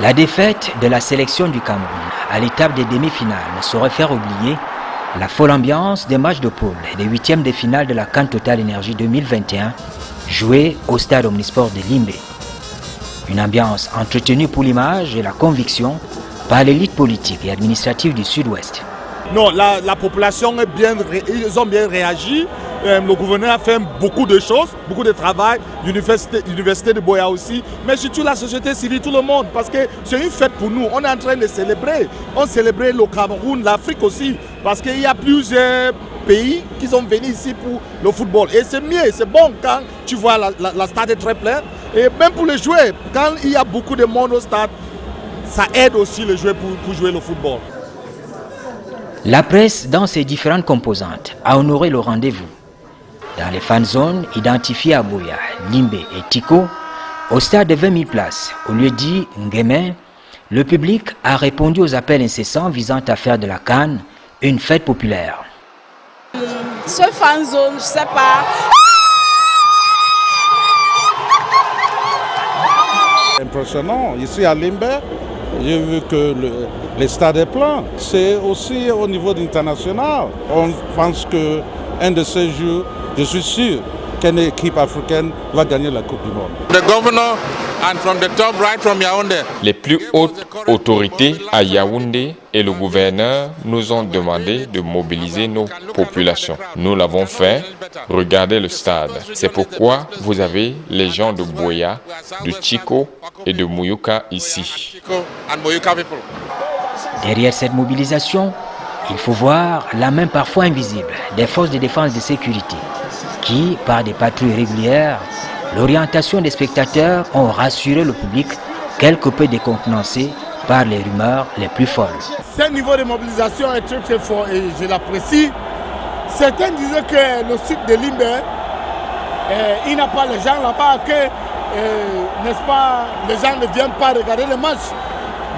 La défaite de la sélection du Cameroun à l'étape des demi-finales ne saurait faire oublier la folle ambiance des matchs de poule et des huitièmes de finale de la CAN Total Énergie 2021 joués au stade Omnisport de Limbé. Une ambiance entretenue pour l'image et la conviction par l'élite politique et administrative du Sud-Ouest. Non, la population ils ont bien réagi. Le gouverneur a fait beaucoup de choses, beaucoup de travail, l'université de Buea aussi, mais surtout la société civile, tout le monde, parce que c'est une fête pour nous. On est en train de célébrer. On célèbre le Cameroun, l'Afrique aussi, parce qu'il y a plusieurs pays qui sont venus ici pour le football. Et c'est mieux, c'est bon quand tu vois la stade est très pleine. Et même pour les joueurs, quand il y a beaucoup de monde au stade, ça aide aussi les joueurs pour jouer le football. La presse, dans ses différentes composantes, a honoré le rendez-vous. Dans les fan zones identifiées à Buea, Limbé et Tiko, au stade de 20 000 places, au lieu dit Nguémé, le public a répondu aux appels incessants visant à faire de la CAN une fête populaire. Ce fan zone, je ne sais pas. Impressionnant. Ici à Limbé, j'ai vu que le stade est plein. C'est aussi au niveau international. On pense qu'un de ces jours, je suis sûr qu'une équipe africaine va gagner la Coupe du Monde. Les plus hautes autorités à Yaoundé et le gouverneur nous ont demandé de mobiliser nos populations. Nous l'avons fait. Regardez le stade. C'est pourquoi vous avez les gens de Buea, de Tiko et de Muyuka ici. Derrière cette mobilisation, il faut voir la main parfois invisible des forces de défense et de sécurité qui, par des patrouilles régulières, l'orientation des spectateurs ont rassuré le public quelque peu décontenancé par les rumeurs les plus folles. Ce niveau de mobilisation est très très fort et je l'apprécie. Certains disaient que le site de Limbé, il n'a pas les gens là-bas, que n'est-ce pas, les gens ne viennent pas regarder les matchs.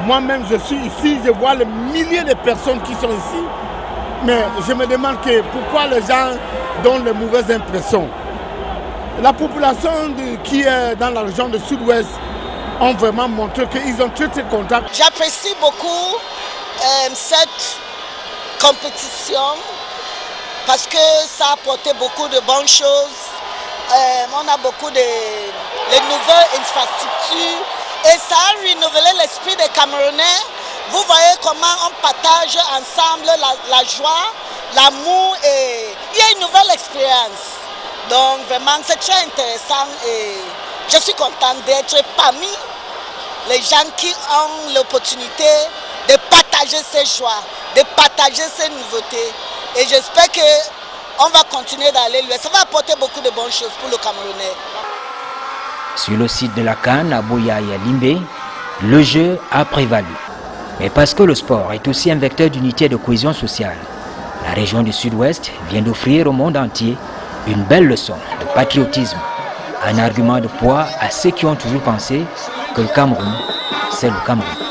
Moi-même, je suis ici, je vois les milliers de personnes qui sont ici. Mais je me demande pourquoi les gens donnent les mauvaises impressions. La population qui est dans la région du Sud-Ouest ont vraiment montré qu'ils ont très contents. J'apprécie beaucoup cette compétition parce que ça a apporté beaucoup de bonnes choses. On a beaucoup de nouvelles infrastructures et ça a renouvelé l'esprit des Camerounais. Vous voyez comment on partage ensemble la joie, l'amour et il y a une nouvelle expérience. Donc vraiment c'est très intéressant et je suis contente d'être parmi les gens qui ont l'opportunité de partager ces joies, de partager ces nouveautés. Et j'espère qu'on va continuer d'aller loin. Ça va apporter beaucoup de bonnes choses pour le Camerounais. Sur le site de la CAN à Buea et à Limbé, le jeu a prévalu. Mais parce que le sport est aussi un vecteur d'unité et de cohésion sociale, la région du Sud-Ouest vient d'offrir au monde entier une belle leçon de patriotisme, un argument de poids à ceux qui ont toujours pensé que le Cameroun, c'est le Cameroun.